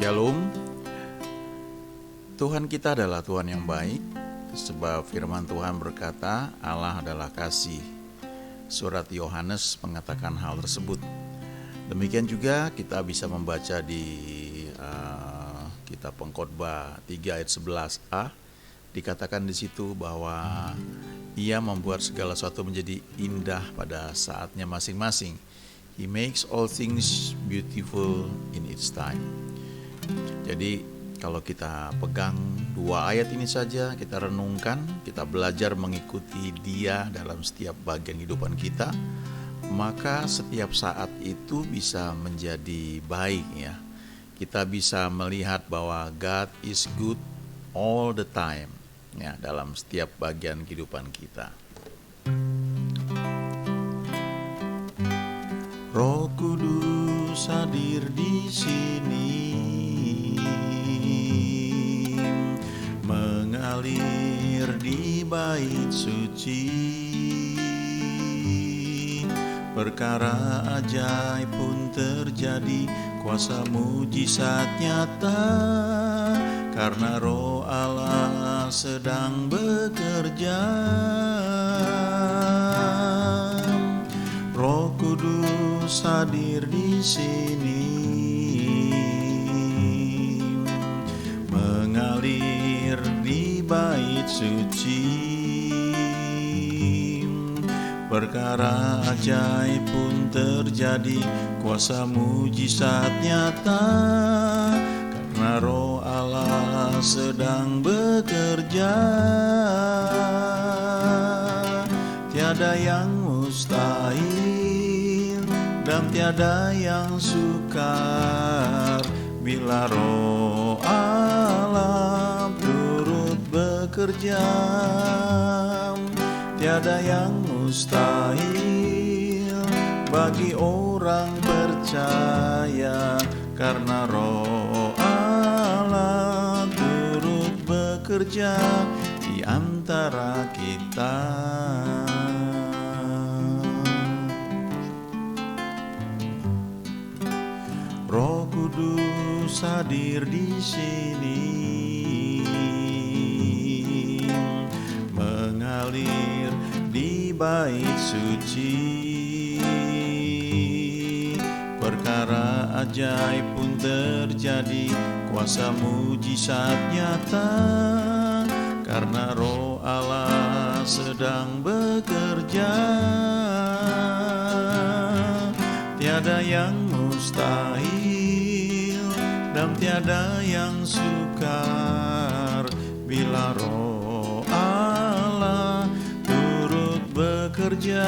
Shalom. Tuhan kita adalah Tuhan yang baik, sebab firman Tuhan berkata Allah adalah kasih. Surat Yohanes mengatakan hal tersebut. Demikian juga kita bisa membaca di kitab Pengkhotbah 3 ayat 11a. Dikatakan di situ bahwa Ia membuat segala sesuatu menjadi indah pada saatnya masing-masing. He makes all things beautiful in its time. Jadi kalau kita pegang dua ayat ini saja, kita renungkan, kita belajar mengikuti Dia dalam setiap bagian kehidupan kita, maka setiap saat itu bisa menjadi baik ya. Kita bisa melihat bahwa God is good all the time ya, dalam setiap bagian kehidupan kita. Roh Kudus hadir di sini, mengalir di bait suci. Perkara ajaib pun terjadi, kuasa mujizat nyata, karena Roh Allah sedang bekerja. Roh Kudus hadir di sini, mengalir di bait suci. Perkara ajaib pun terjadi, kuasa mujizat nyata, karena Roh Allah sedang bekerja. Tiada yang mustahil dan tiada yang sukar, bila Roh Allah turut bekerja. Tiada yang mustahil bagi orang percaya, karena Roh Allah turut bekerja di antara kita. Roh Kudus hadir di sini, mengalir di bait suci. Perkara ajaib pun terjadi, kuasa mujizat nyata, karena Roh Allah sedang bekerja. Tiada yang mustahil dan tiada yang sukar, bila Roh Allah turut bekerja.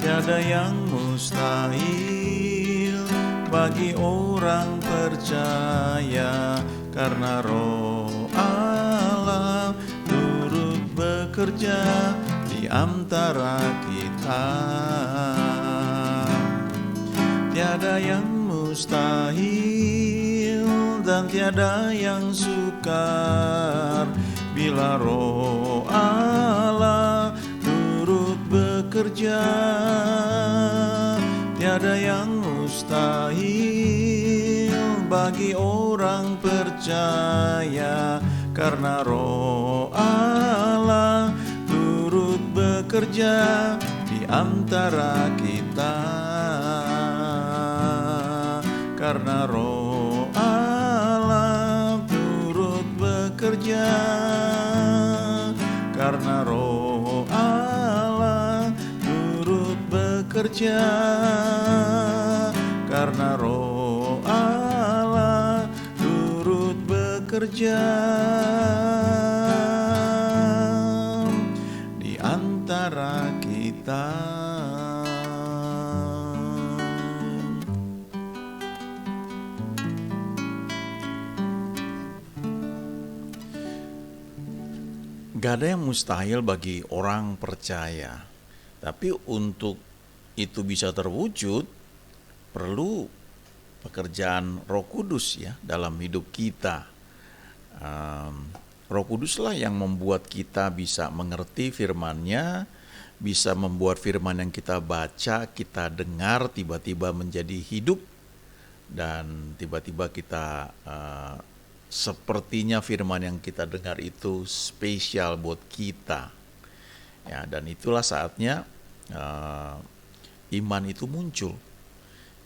Tiada yang mustahil bagi orang percaya, karena Roh Allah turut bekerja di antara kita. Tiada yang mustahil dan tiada yang sukar, bila Roh Allah turut bekerja. Tiada yang mustahil bagi orang percaya, karena Roh Allah turut bekerja di antara kita. Karena Roh Allah turut bekerja, karena Roh Allah turut bekerja, karena Roh Allah turut bekerja di antara kita. Gak ada yang mustahil bagi orang percaya. Tapi untuk itu bisa terwujud, perlu pekerjaan Roh Kudus ya dalam hidup kita. Roh Kuduslah yang membuat kita bisa mengerti firman-Nya, bisa membuat firman yang kita baca, kita dengar tiba-tiba menjadi hidup, dan tiba-tiba kita sepertinya firman yang kita dengar itu spesial buat kita. Ya, dan itulah saatnya iman itu muncul.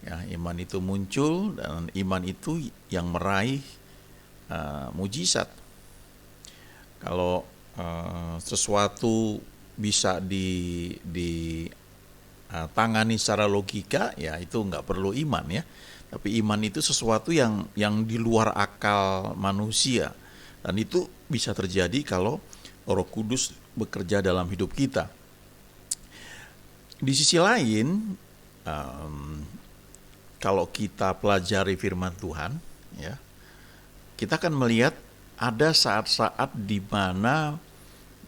Ya, iman itu muncul, dan iman itu yang meraih mujizat. Kalau sesuatu bisa tangani secara logika, ya itu nggak perlu iman ya. Tapi iman itu sesuatu yang di luar akal manusia, dan itu bisa terjadi kalau Roh Kudus bekerja dalam hidup kita. Di sisi lain, kalau kita pelajari firman Tuhan, ya, kita akan melihat ada saat-saat di mana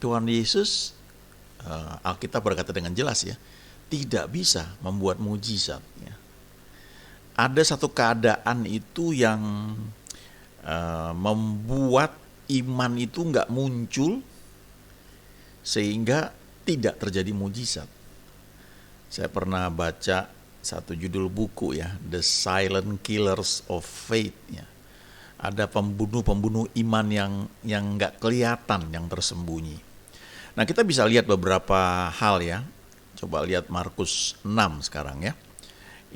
Tuhan Yesus, Alkitab berkata dengan jelas ya, tidak bisa membuat mujizat. Ya. Ada satu keadaan itu yang membuat iman itu nggak muncul, sehingga tidak terjadi mujizat. Saya pernah baca satu judul buku ya, The Silent Killers of Faith. Ya. Ada pembunuh-pembunuh iman yang nggak kelihatan, yang tersembunyi. Nah, kita bisa lihat beberapa hal ya. Coba lihat Markus 6 sekarang ya.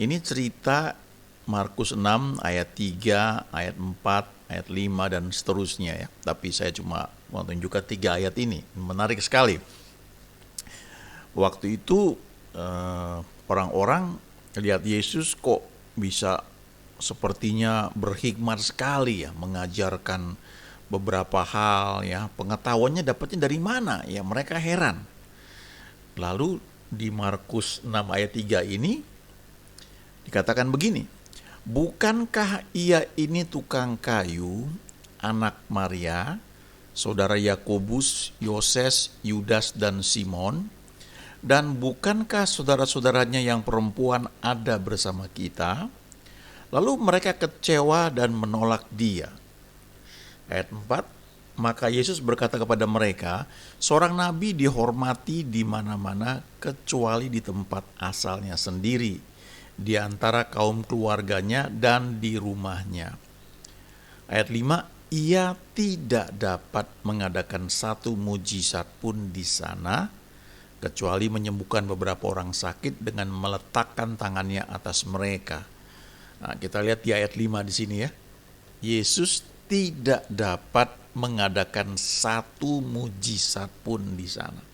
Ini cerita Markus 6 ayat 3, ayat 4, ayat 5 dan seterusnya ya. Tapi saya cuma mau tunjukkan 3 ayat ini. Menarik sekali. Waktu itu orang-orang lihat Yesus kok bisa sepertinya berhikmat sekali ya, mengajarkan beberapa hal ya. Pengetahuannya dapatnya dari mana? Ya, mereka heran. Lalu di Markus 6 ayat 3 ini dikatakan begini, bukankah ia ini tukang kayu, anak Maria, saudara Yakobus, Yoses, Yudas dan Simon? Dan bukankah saudara-saudaranya yang perempuan ada bersama kita? Lalu mereka kecewa dan menolak dia. Ayat 4, maka Yesus berkata kepada mereka, seorang nabi dihormati di mana-mana kecuali di tempat asalnya sendiri, di antara kaum keluarganya dan di rumahnya. Ayat 5, ia tidak dapat mengadakan satu mujizat pun di sana, kecuali menyembuhkan beberapa orang sakit dengan meletakkan tangannya atas mereka. Nah, kita lihat di ayat 5 di sini ya. Yesus tidak dapat mengadakan satu mujizat pun di sana.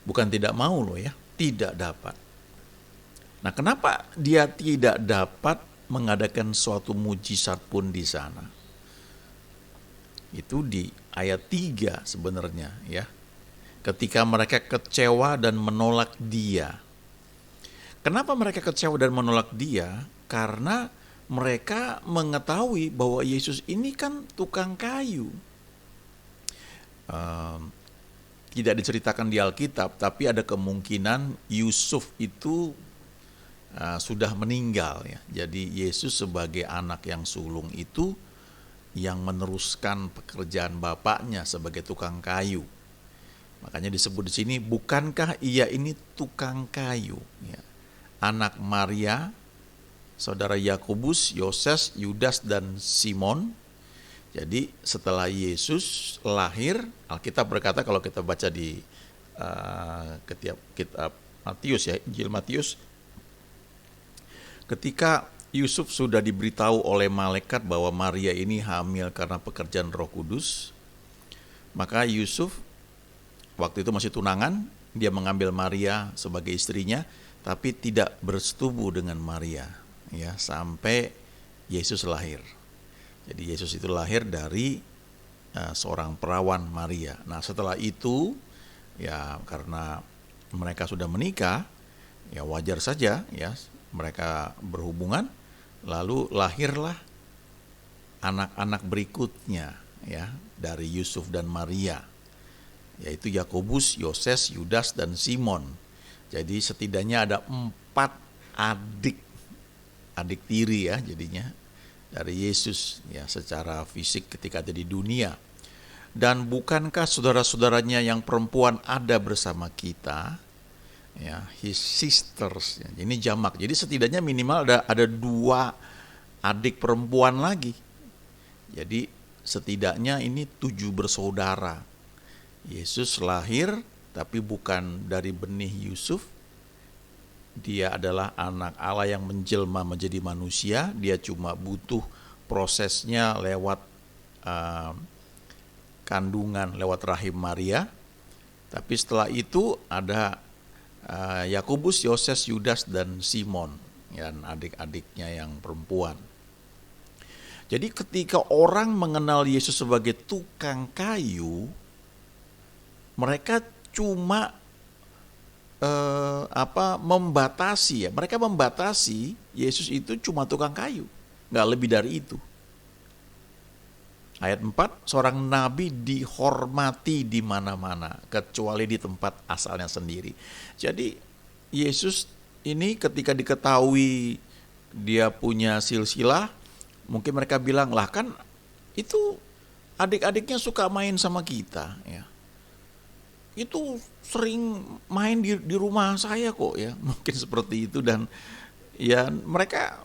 Bukan tidak mau loh ya, tidak dapat. Nah, kenapa dia tidak dapat mengadakan suatu mujizat pun di sana? Itu di ayat 3 sebenarnya ya. Ketika mereka kecewa dan menolak dia. Kenapa mereka kecewa dan menolak dia? Karena mereka mengetahui bahwa Yesus ini kan tukang kayu. Tidak diceritakan di Alkitab, tapi ada kemungkinan Yusuf itu sudah meninggal ya. Jadi Yesus sebagai anak yang sulung itu yang meneruskan pekerjaan bapaknya sebagai tukang kayu. Makanya disebut di sini, bukankah ia ini tukang kayu, ya. Anak Maria, saudara Yakobus, Yoses, Yudas dan Simon. Jadi setelah Yesus lahir, Alkitab berkata kalau kita baca di kitab Matius ya, Injil Matius, ketika Yusuf sudah diberitahu oleh malaikat bahwa Maria ini hamil karena pekerjaan Roh Kudus, maka Yusuf waktu itu masih tunangan, dia mengambil Maria sebagai istrinya, tapi tidak bersetubuh dengan Maria, ya, sampai Yesus lahir. Jadi Yesus itu lahir dari seorang perawan Maria. Nah, setelah itu, ya karena mereka sudah menikah, ya wajar saja, ya mereka berhubungan, lalu lahirlah anak-anak berikutnya, ya dari Yusuf dan Maria, yaitu Yakobus, Yoses, Yudas dan Simon. Jadi setidaknya ada 4 adik tiri ya jadinya dari Yesus ya secara fisik ketika ada di dunia. Dan bukankah saudara-saudaranya yang perempuan ada bersama kita? Ya, his sisters. Ya, ini jamak. Jadi setidaknya minimal ada 2 adik perempuan lagi. Jadi setidaknya ini 7 bersaudara. Yesus lahir tapi bukan dari benih Yusuf. Dia adalah anak Allah yang menjelma menjadi manusia. Dia cuma butuh prosesnya lewat kandungan, lewat rahim Maria. Tapi setelah itu ada Yakobus, Yoses, Yudas, dan Simon, dan adik-adiknya yang perempuan. Jadi ketika orang mengenal Yesus sebagai tukang kayu, mereka cuma membatasi ya. Mereka membatasi Yesus itu cuma tukang kayu, nggak lebih dari itu. Ayat 4, seorang nabi dihormati di mana-mana, kecuali di tempat asalnya sendiri. Jadi Yesus ini ketika diketahui dia punya silsilah, mungkin mereka bilang, lah kan itu adik-adiknya suka main sama kita ya. Itu sering main di rumah saya kok ya, mungkin seperti itu. Dan ya mereka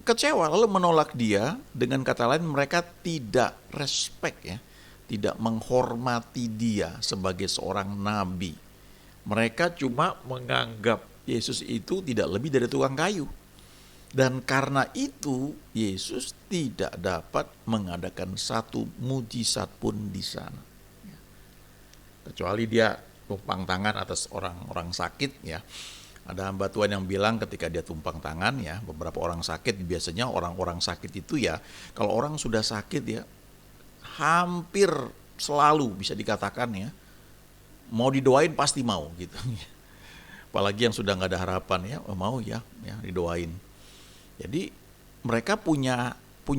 kecewa lalu menolak dia. Dengan kata lain, mereka tidak respect ya, tidak menghormati dia sebagai seorang nabi. Mereka cuma menganggap Yesus itu tidak lebih dari tukang kayu. Dan karena itu Yesus tidak dapat mengadakan satu mujizat pun di sana, kecuali dia tumpang tangan atas orang-orang sakit ya. Ada hamba Tuhan yang bilang ketika dia tumpang tangan ya, beberapa orang sakit, biasanya orang-orang sakit itu ya, kalau orang sudah sakit ya, hampir selalu bisa dikatakan ya, mau didoain pasti mau gitu. Apalagi yang sudah nggak ada harapan ya, mau ya didoain. Jadi mereka punya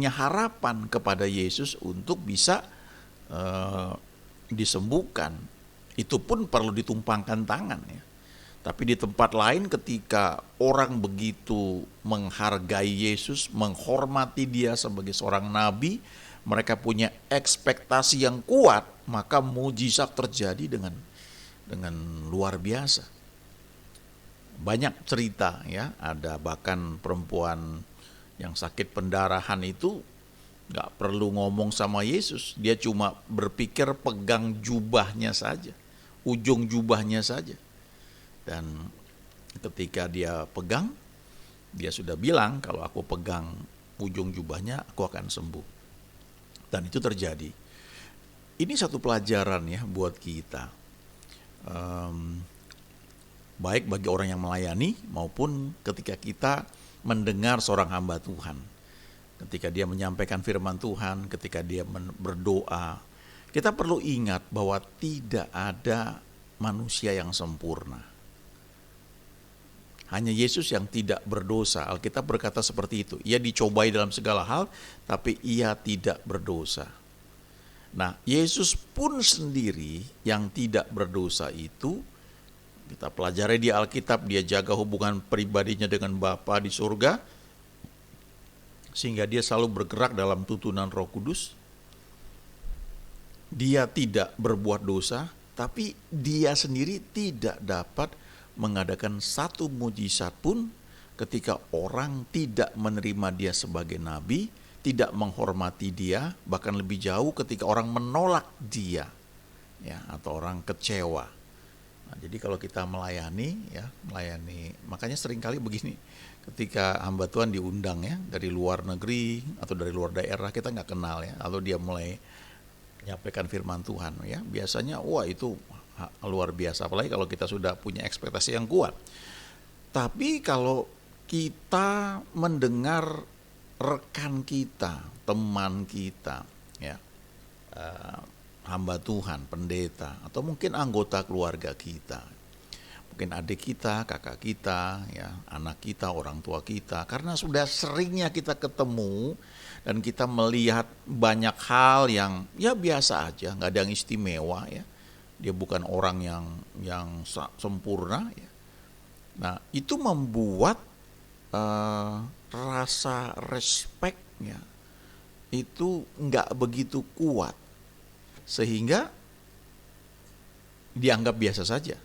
harapan kepada Yesus untuk bisa disembuhkan. Itu pun perlu ditumpangkan tangan ya. Tapi di tempat lain ketika orang begitu menghargai Yesus, menghormati dia sebagai seorang nabi, mereka punya ekspektasi yang kuat, maka mujizat terjadi dengan luar biasa. Banyak cerita ya, ada bahkan perempuan yang sakit pendarahan itu gak perlu ngomong sama Yesus, dia cuma berpikir pegang jubahnya saja, ujung jubahnya saja. Dan ketika dia pegang, dia sudah bilang, kalau aku pegang ujung jubahnya, aku akan sembuh. Dan itu terjadi. Ini satu pelajaran ya buat kita. Baik bagi orang yang melayani maupun ketika kita mendengar seorang hamba Tuhan. Ketika dia menyampaikan firman Tuhan, ketika dia berdoa, kita perlu ingat bahwa tidak ada manusia yang sempurna. Hanya Yesus yang tidak berdosa. Alkitab berkata seperti itu. Ia dicobai dalam segala hal, tapi ia tidak berdosa. Nah, Yesus pun sendiri yang tidak berdosa itu, kita pelajari di Alkitab, dia jaga hubungan pribadinya dengan Bapa di surga, sehingga dia selalu bergerak dalam tuntunan Roh Kudus. Dia tidak berbuat dosa, tapi dia sendiri tidak dapat mengadakan satu mujizat pun ketika orang tidak menerima dia sebagai nabi, tidak menghormati dia, bahkan lebih jauh ketika orang menolak dia ya, atau orang kecewa. Nah, jadi kalau kita melayani, makanya seringkali begini, ketika hamba Tuhan diundang ya dari luar negeri atau dari luar daerah, kita nggak kenal ya, lalu dia mulai menyampaikan firman Tuhan ya, biasanya wah itu luar biasa, apalagi kalau kita sudah punya ekspektasi yang kuat. Tapi kalau kita mendengar rekan kita, teman kita ya, hamba Tuhan, pendeta, atau mungkin anggota keluarga kita, mungkin adik kita, kakak kita, ya, anak kita, orang tua kita, karena sudah seringnya kita ketemu dan kita melihat banyak hal yang ya biasa aja, nggak ada yang istimewa ya. Dia bukan orang yang sempurna ya. Nah, itu membuat rasa respectnya itu nggak begitu kuat, sehingga dianggap biasa saja.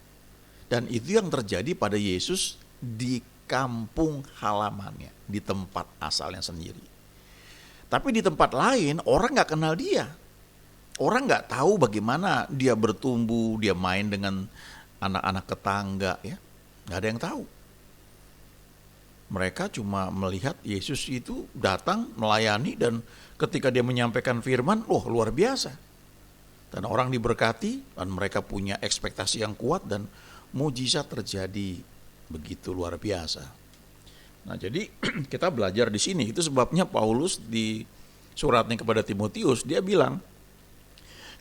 Dan itu yang terjadi pada Yesus di kampung halamannya, di tempat asalnya sendiri. Tapi di tempat lain orang nggak kenal dia. Orang nggak tahu bagaimana dia bertumbuh, dia main dengan anak-anak tetangga, ya. Nggak ada yang tahu. Mereka cuma melihat Yesus itu datang melayani, dan ketika dia menyampaikan firman, luar biasa. Dan orang diberkati, dan mereka punya ekspektasi yang kuat, dan mujizat terjadi begitu luar biasa. Nah, jadi kita belajar di sini. Itu sebabnya Paulus di suratnya kepada Timotius, dia bilang,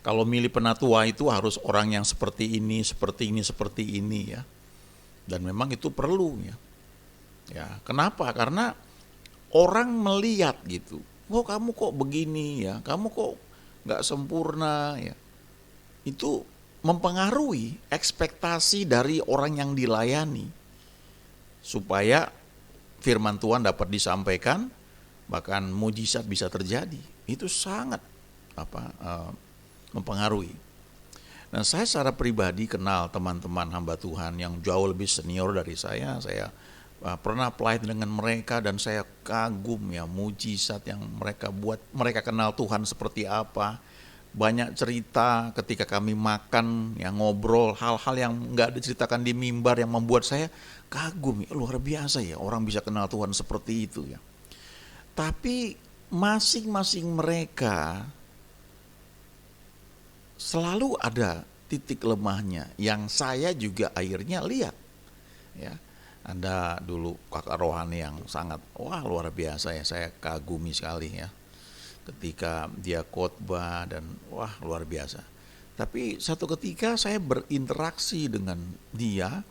kalau milih penatua itu harus orang yang seperti ini, seperti ini ya. Dan memang itu perlu ya. Ya, kenapa? Karena orang melihat gitu. Oh, kamu kok begini ya, kamu kok nggak sempurna ya. Itu mempengaruhi ekspektasi dari orang yang dilayani, supaya firman Tuhan dapat disampaikan, bahkan mujizat bisa terjadi. Itu sangat mempengaruhi. Nah, saya secara pribadi kenal teman-teman hamba Tuhan yang jauh lebih senior dari saya. Saya pernah apply dengan mereka, dan saya kagum ya mujizat yang mereka buat. Mereka kenal Tuhan seperti apa. Banyak cerita ketika kami makan, ya ngobrol, hal-hal yang nggak diceritakan di mimbar yang membuat saya kagum. Ya, luar biasa ya orang bisa kenal Tuhan seperti itu ya. Tapi masing-masing mereka selalu ada titik lemahnya yang saya juga akhirnya lihat ya. Ada dulu kakak rohani yang sangat luar biasa ya, saya kagumi sekali ya ketika dia khotbah, dan luar biasa. Tapi satu ketika saya berinteraksi dengan dia,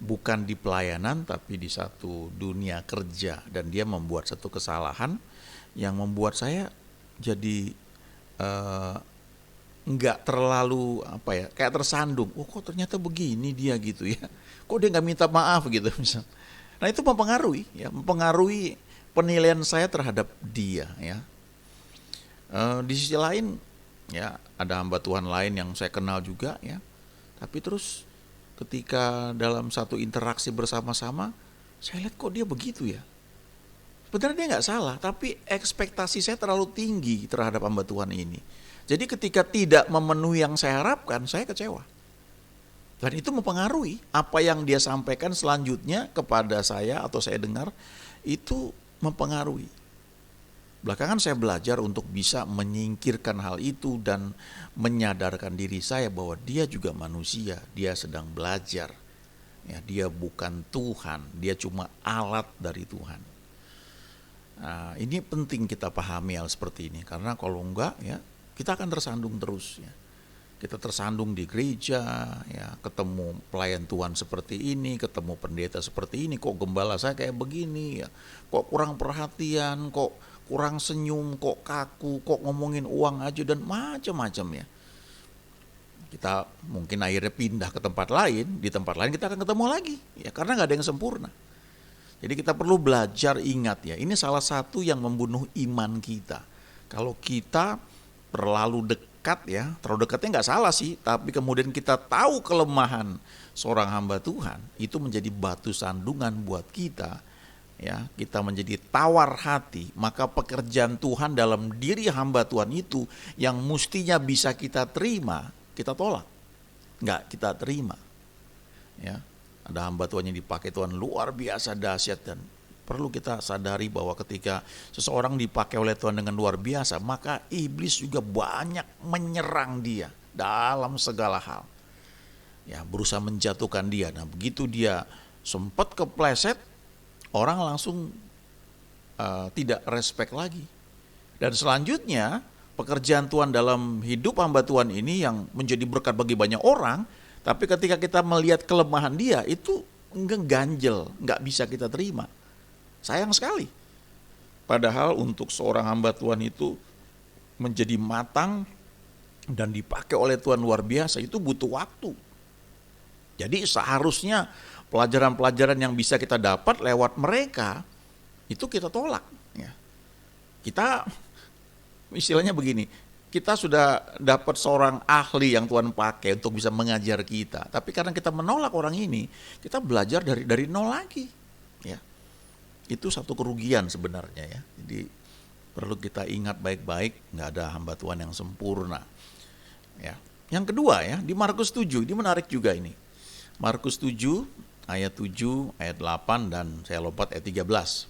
bukan di pelayanan tapi di satu dunia kerja, dan dia membuat satu kesalahan yang membuat saya jadi nggak terlalu kayak tersandung. Kok ternyata begini dia gitu ya, kok dia nggak minta maaf gitu misal. Nah, itu mempengaruhi penilaian saya terhadap dia ya. Di sisi lain ya, ada hamba Tuhan lain yang saya kenal juga ya, tapi terus ketika dalam satu interaksi bersama-sama, saya lihat kok dia begitu ya. Sebenarnya dia nggak salah, tapi ekspektasi saya terlalu tinggi terhadap hamba Tuhan ini. Jadi ketika tidak memenuhi yang saya harapkan, saya kecewa. Dan itu mempengaruhi apa yang dia sampaikan selanjutnya kepada saya atau saya dengar, itu mempengaruhi. Belakangan saya belajar untuk bisa menyingkirkan hal itu dan menyadarkan diri saya bahwa dia juga manusia, dia sedang belajar. Ya, dia bukan Tuhan, dia cuma alat dari Tuhan. Nah, ini penting kita pahami hal seperti ini, karena kalau enggak ya kita akan tersandung terus ya. Kita tersandung di gereja ya, ketemu pelayan Tuhan seperti ini, ketemu pendeta seperti ini, kok gembala saya kayak begini ya, kok kurang perhatian, kok kurang senyum, kok kaku, kok ngomongin uang aja, dan macam-macam ya. Kita mungkin akhirnya pindah ke tempat lain, di tempat lain kita akan ketemu lagi ya, karena nggak ada yang sempurna. Jadi kita perlu belajar ingat ya, ini salah satu yang membunuh iman kita. Kalau kita terlalu dekat ya, terlalu dekatnya nggak salah sih, tapi kemudian kita tahu kelemahan seorang hamba Tuhan, itu menjadi batu sandungan buat kita ya, kita menjadi tawar hati, maka pekerjaan Tuhan dalam diri hamba Tuhan itu yang mestinya bisa kita terima, kita tolak, nggak kita terima ya. Ada hamba Tuhan yang dipakai Tuhan luar biasa dahsyat, dan perlu kita sadari bahwa ketika seseorang dipakai oleh Tuhan dengan luar biasa, maka iblis juga banyak menyerang dia dalam segala hal ya, berusaha menjatuhkan dia. Nah, begitu dia sempat kepleset, orang langsung tidak respect lagi. Dan selanjutnya pekerjaan Tuhan dalam hidup hamba Tuhan ini yang menjadi berkat bagi banyak orang, tapi ketika kita melihat kelemahan dia, itu ganjel, nggak bisa kita terima. Sayang sekali. Padahal untuk seorang hamba Tuhan itu menjadi matang dan dipakai oleh Tuhan luar biasa, itu butuh waktu. Jadi seharusnya pelajaran-pelajaran yang bisa kita dapat lewat mereka, itu kita tolak ya. Kita istilahnya begini, kita sudah dapat seorang ahli yang Tuhan pakai untuk bisa mengajar kita, tapi karena kita menolak orang ini, kita belajar dari nol lagi Ya, itu satu kerugian sebenarnya ya. Jadi perlu kita ingat baik-baik, nggak ada hamba Tuhan yang sempurna. Ya. Yang kedua ya, di Markus 7, ini menarik juga ini. Markus 7 ayat 7, ayat 8 dan saya lompat ayat 13.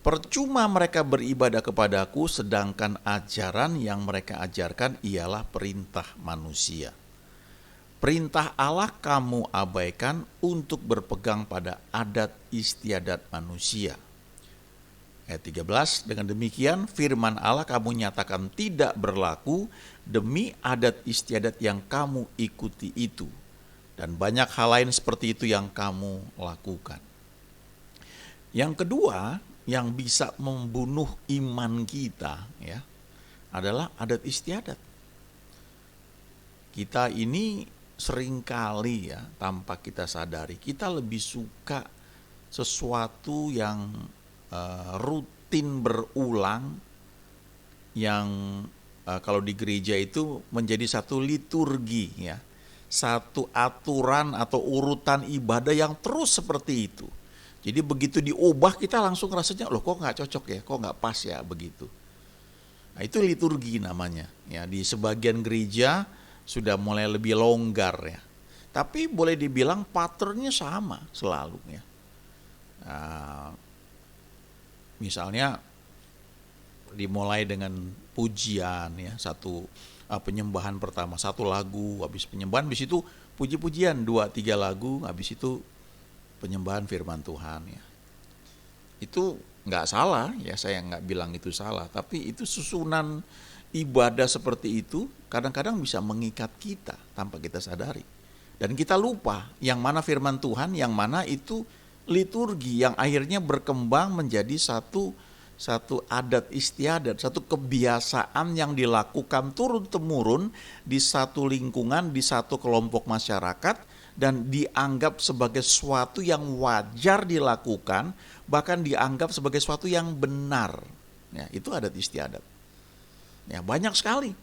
Percuma mereka beribadah kepadaku sedangkan ajaran yang mereka ajarkan ialah perintah manusia. Perintah Allah kamu abaikan untuk berpegang pada adat istiadat manusia. Ayat 13, dengan demikian firman Allah kamu nyatakan tidak berlaku demi adat istiadat yang kamu ikuti itu. Dan banyak hal lain seperti itu yang kamu lakukan. Yang kedua, yang bisa membunuh iman kita ya adalah adat istiadat. Kita ini seringkali ya tanpa kita sadari kita lebih suka sesuatu yang rutin berulang, yang kalau di gereja itu menjadi satu liturgi ya, satu aturan atau urutan ibadah yang terus seperti itu. Jadi begitu diubah kita langsung rasanya loh kok nggak cocok ya, kok nggak pas ya begitu. Nah itu liturgi namanya. Ya di sebagian gereja sudah mulai lebih longgar ya. Tapi boleh dibilang patternnya sama selalu ya. Misalnya dimulai dengan pujian ya, satu penyembahan pertama, satu lagu, habis penyembahan, habis itu puji-pujian 2-3 lagu, habis itu penyembahan firman Tuhan ya. Itu nggak salah ya, saya nggak bilang itu salah, tapi itu susunan ibadah seperti itu kadang-kadang bisa mengikat kita tanpa kita sadari. Dan kita lupa yang mana firman Tuhan, yang mana itu liturgi yang akhirnya berkembang menjadi satu adat istiadat, satu kebiasaan yang dilakukan turun-temurun di satu lingkungan, di satu kelompok masyarakat, dan dianggap sebagai sesuatu yang wajar dilakukan, bahkan dianggap sebagai sesuatu yang benar. Ya, itu adat istiadat. Ya, banyak sekali.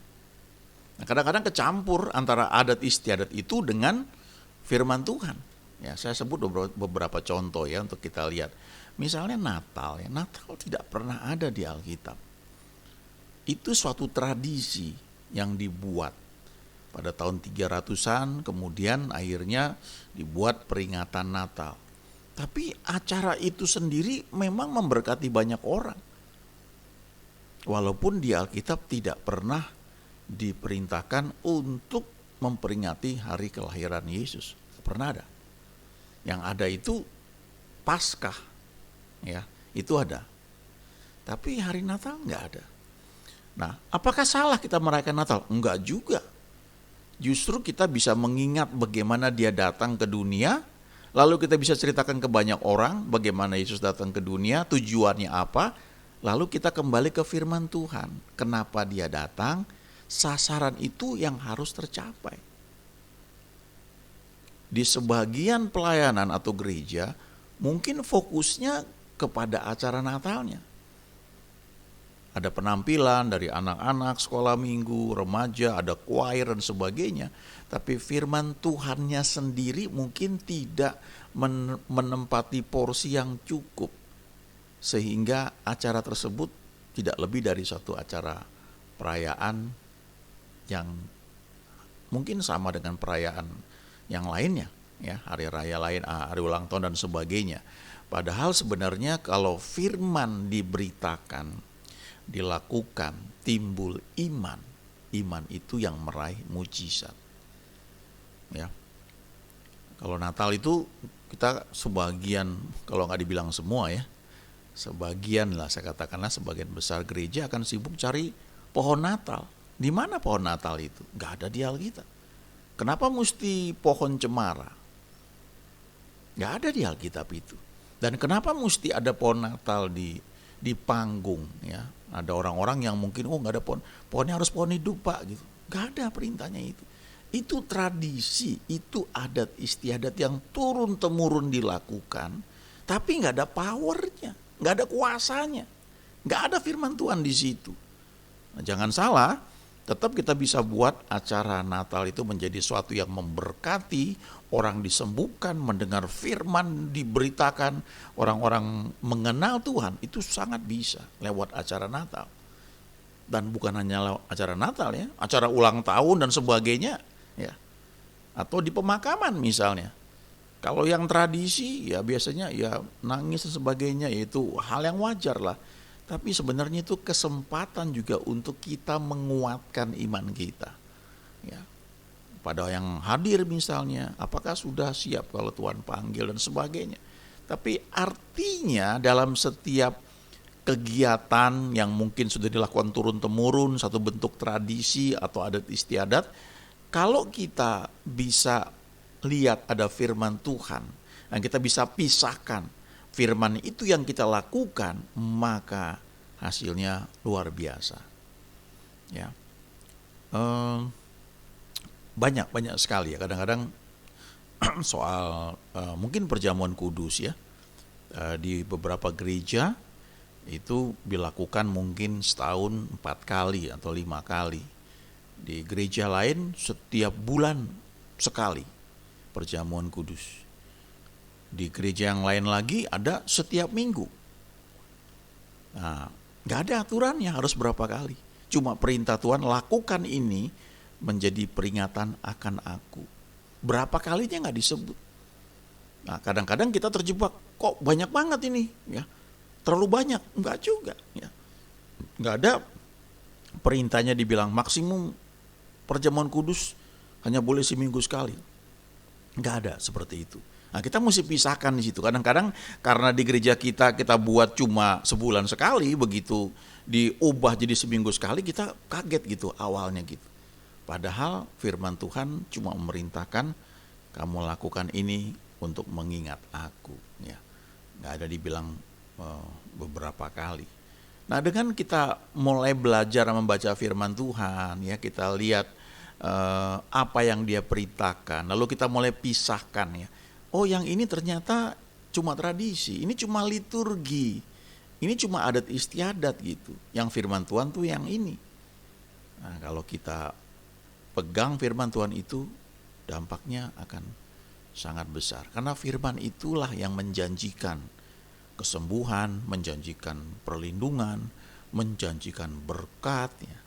Nah, kadang-kadang kecampur antara adat istiadat itu dengan firman Tuhan. Ya, saya sebut beberapa contoh ya untuk kita lihat. Misalnya Natal ya, Natal tidak pernah ada di Alkitab. Itu suatu tradisi yang dibuat pada tahun 300-an, kemudian akhirnya dibuat peringatan Natal. Tapi acara itu sendiri memang memberkati banyak orang. Walaupun di Alkitab tidak pernah diperintahkan untuk memperingati hari kelahiran Yesus. Tidak pernah ada. Yang ada itu Paskah, ya, itu ada. Tapi hari Natal enggak ada. Nah, apakah salah kita merayakan Natal? Enggak juga. Justru kita bisa mengingat bagaimana dia datang ke dunia, lalu kita bisa ceritakan ke banyak orang bagaimana Yesus datang ke dunia, tujuannya apa, lalu kita kembali ke firman Tuhan. Kenapa dia datang, sasaran itu yang harus tercapai. Di sebagian pelayanan atau gereja, mungkin fokusnya kepada acara Natalnya. Ada penampilan dari anak-anak, sekolah minggu, remaja, ada choir dan sebagainya. Tapi firman Tuhannya sendiri mungkin tidak menempati porsi yang cukup. Sehingga acara tersebut tidak lebih dari suatu acara perayaan yang mungkin sama dengan perayaan yang lainnya. Ya, hari raya lain, hari ulang tahun dan sebagainya. Padahal sebenarnya kalau firman diberitakan, dilakukan, timbul iman. Iman itu yang meraih mujizat. Ya. Kalau Natal itu kita sebagian, kalau nggak dibilang semua ya, sebagian lah saya katakanlah sebagian besar gereja akan sibuk cari pohon Natal. Di mana pohon Natal itu? Nggak ada di Alkitab. Kenapa mesti pohon cemara? Nggak ada di Alkitab itu. Dan kenapa mesti ada pohon Natal di panggung ya? Ada orang-orang yang mungkin nggak ada pohonnya harus pohon hidup Pak gitu. Nggak ada perintahnya itu. Itu tradisi, itu adat istiadat yang turun temurun dilakukan, tapi nggak ada powernya, nggak ada kuasanya, nggak ada firman Tuhan di situ. Nah, jangan salah, tetap kita bisa buat acara Natal itu menjadi suatu yang memberkati, orang disembuhkan, mendengar firman diberitakan, orang-orang mengenal Tuhan, itu sangat bisa lewat acara Natal. Dan bukan hanya lewat acara Natal ya, acara ulang tahun dan sebagainya ya. Atau di pemakaman misalnya. Kalau yang tradisi ya biasanya ya nangis dan sebagainya, yaitu hal yang wajar lah. Tapi sebenarnya itu kesempatan juga untuk kita menguatkan iman kita. Ya. Pada yang hadir misalnya, apakah sudah siap kalau Tuhan panggil dan sebagainya. Tapi artinya dalam setiap kegiatan yang mungkin sudah dilakukan turun-temurun, satu bentuk tradisi atau adat istiadat, kalau kita bisa lihat ada firman Tuhan, dan kita bisa pisahkan firman itu yang kita lakukan, maka hasilnya luar biasa. Ya, banyak sekali ya. Kadang-kadang soal mungkin perjamuan kudus ya, di beberapa gereja itu dilakukan mungkin setahun 4 kali atau 5 kali. Di gereja lain setiap bulan sekali perjamuan kudus. Di gereja yang lain lagi ada setiap minggu. Nah, gak ada aturannya harus berapa kali. Cuma perintah Tuhan, lakukan ini menjadi peringatan akan aku. Berapa kalinya gak disebut. Nah, kadang-kadang kita terjebak, kok banyak banget ini ya. Terlalu banyak, enggak juga ya. Enggak ada perintahnya dibilang maksimum perjamuan kudus hanya boleh seminggu sekali. Enggak ada seperti itu. Nah, kita mesti pisahkan di situ. Kadang-kadang karena di gereja kita buat cuma sebulan sekali, begitu diubah jadi seminggu sekali, kita kaget gitu awalnya gitu. Padahal firman Tuhan cuma memerintahkan kamu lakukan ini untuk mengingat aku ya. Enggak ada dibilang beberapa kali. Nah, dengan kita mulai belajar membaca firman Tuhan ya, kita lihat apa yang dia perintahkan, lalu kita mulai pisahkan ya. Oh, yang ini ternyata cuma tradisi, ini cuma liturgi, ini cuma adat istiadat gitu. Yang firman Tuhan tuh yang ini. Nah, kalau kita pegang firman Tuhan itu, dampaknya akan sangat besar. Karena firman itulah yang menjanjikan kesembuhan, menjanjikan perlindungan, menjanjikan berkat ya,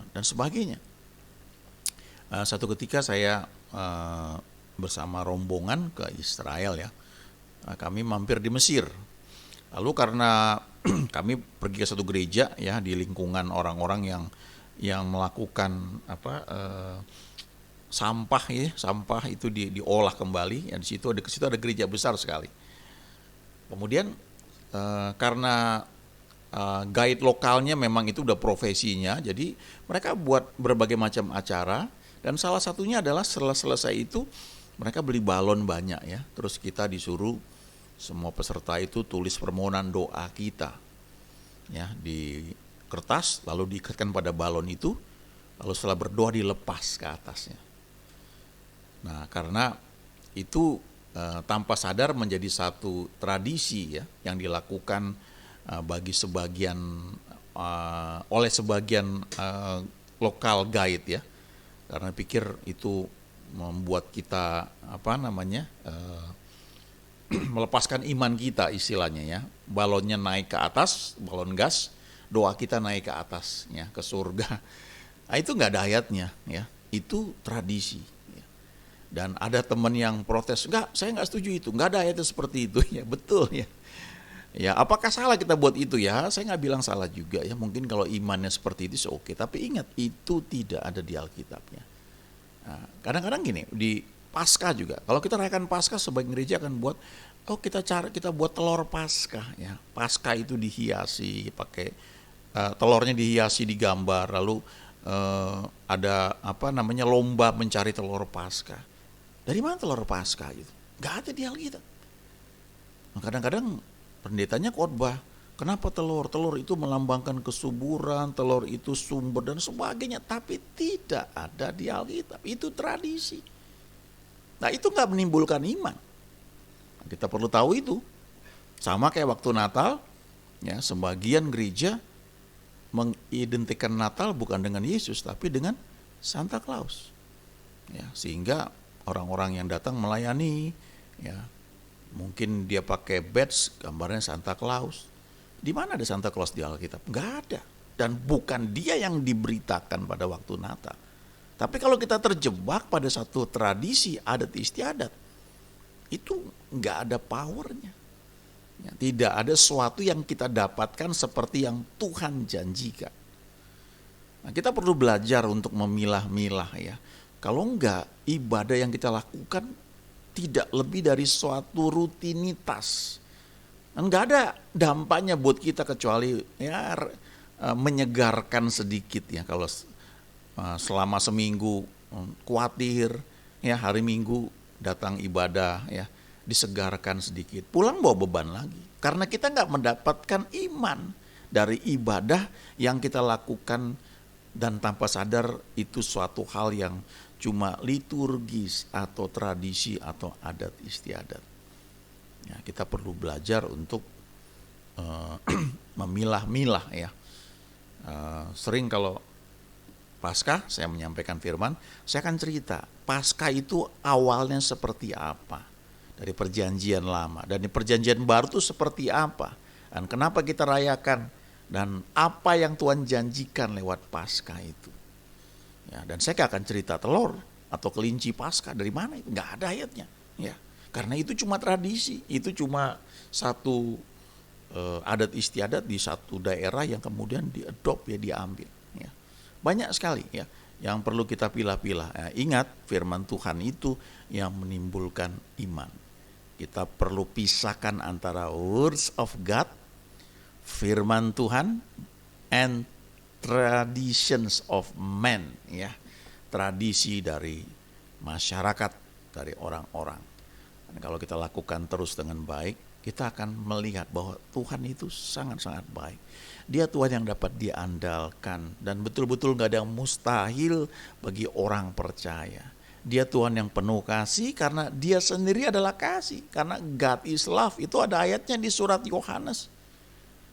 dan sebagainya. Satu ketika saya bersama rombongan ke Israel ya, kami mampir di Mesir. Lalu karena kami pergi ke satu gereja ya, di lingkungan orang-orang yang melakukan sampah ya, sampah itu diolah kembali ya, di situ ada gereja besar sekali. Kemudian karena guide lokalnya memang itu udah profesinya, jadi mereka buat berbagai macam acara, dan salah satunya adalah setelah selesai itu mereka beli balon banyak ya. Terus kita disuruh semua peserta itu tulis permohonan doa kita ya di kertas, lalu diikatkan pada balon itu, lalu setelah berdoa dilepas ke atasnya. Nah, karena itu tanpa sadar menjadi satu tradisi ya yang dilakukan bagi sebagian oleh sebagian lokal guide ya, karena pikir itu membuat kita melepaskan iman kita istilahnya ya. Balonnya naik ke atas, balon gas, doa kita naik ke atas ya, ke surga. Nah, itu nggak ada ayatnya ya, itu tradisi. Dan ada teman yang protes, saya nggak setuju itu, nggak ada ayatnya seperti itu ya. Betul ya. Ya, apakah salah kita buat itu ya? Saya nggak bilang salah juga ya. Mungkin kalau imannya seperti itu oke. Tapi ingat, itu tidak ada di Alkitabnya. Nah, kadang-kadang gini di Paskah juga. Kalau kita rayakan Paskah, sebagian gereja akan buat, kita buat telur Paskah ya. Paskah itu dihiasi pakai telurnya dihiasi digambar, lalu ada lomba mencari telur Paskah. Dari mana telur Paskah gitu? Gak ada di Alkitab. Nah, kadang-kadang pendetanya khotbah, kenapa telur? Telur itu melambangkan kesuburan, telur itu sumber dan sebagainya. Tapi tidak ada di Alkitab. Itu tradisi. Nah, itu gak menimbulkan iman. Nah, kita perlu tahu itu. Sama kayak waktu Natal, ya, sebagian gereja mengidentikan Natal bukan dengan Yesus tapi dengan Santa Claus. Ya, sehingga orang-orang yang datang melayani, ya, mungkin dia pakai badge gambarnya Santa Claus. Di mana ada Santa Claus di Alkitab? Nggak ada. Dan bukan dia yang diberitakan pada waktu Natal. Tapi kalau kita terjebak pada satu tradisi adat istiadat, itu nggak ada powernya. Ya, tidak ada sesuatu yang kita dapatkan seperti yang Tuhan janjikan. Nah, kita perlu belajar untuk memilah-milah ya. Kalau enggak, ibadah yang kita lakukan tidak lebih dari suatu rutinitas. Enggak ada dampaknya buat kita kecuali ya menyegarkan sedikit ya. Kalau selama seminggu khawatir ya, hari Minggu datang ibadah ya, disegarkan sedikit, pulang bawa beban lagi. Karena kita enggak mendapatkan iman dari ibadah yang kita lakukan, dan tanpa sadar itu suatu hal yang cuma liturgis atau tradisi atau adat istiadat. Ya, kita perlu belajar untuk memilah-milah ya. Sering kalau Paskah saya menyampaikan firman, saya akan cerita Paskah itu awalnya seperti apa dari perjanjian lama, dan di perjanjian baru itu seperti apa, dan kenapa kita rayakan, dan apa yang Tuhan janjikan lewat Paskah itu. Ya, dan saya gak akan cerita telur atau kelinci Paskah dari mana, itu nggak ada ayatnya. Ya, karena itu cuma tradisi, itu cuma satu adat istiadat di satu daerah yang kemudian diadop ya, diambil. Ya. Banyak sekali ya yang perlu kita pilah-pilah. Ya, ingat firman Tuhan itu yang menimbulkan iman. Kita perlu pisahkan antara words of God, firman Tuhan, and traditions of man ya, tradisi dari masyarakat, dari orang-orang. Dan kalau kita lakukan terus dengan baik, kita akan melihat bahwa Tuhan itu sangat-sangat baik. Dia Tuhan yang dapat diandalkan, dan betul-betul gak ada yang mustahil bagi orang percaya. Dia Tuhan yang penuh kasih karena dia sendiri adalah kasih. Karena God is love, itu ada ayatnya di surat Yohanes.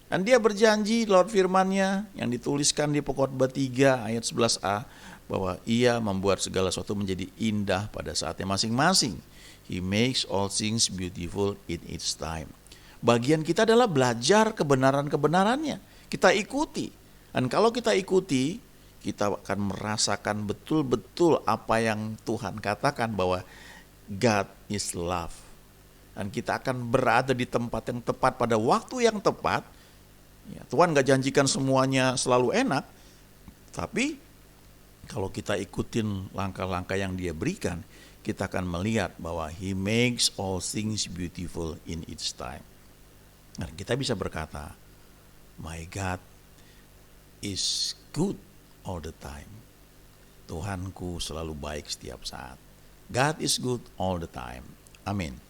Dan dia berjanji lewat firman-Nya yang dituliskan di Pengkhotbah 3 ayat 11a, bahwa ia membuat segala sesuatu menjadi indah pada saatnya masing-masing. He makes all things beautiful in its time. Bagian kita adalah belajar kebenaran-kebenarannya. Kita ikuti. Dan kalau kita ikuti, kita akan merasakan betul-betul apa yang Tuhan katakan, bahwa God is love. Dan kita akan berada di tempat yang tepat pada waktu yang tepat. Ya, Tuhan gak janjikan semuanya selalu enak, tapi kalau kita ikutin langkah-langkah yang dia berikan, kita akan melihat bahwa He makes all things beautiful in its time. Nah, kita bisa berkata, my God is good all the time. Tuhanku selalu baik setiap saat. God is good all the time. Amin.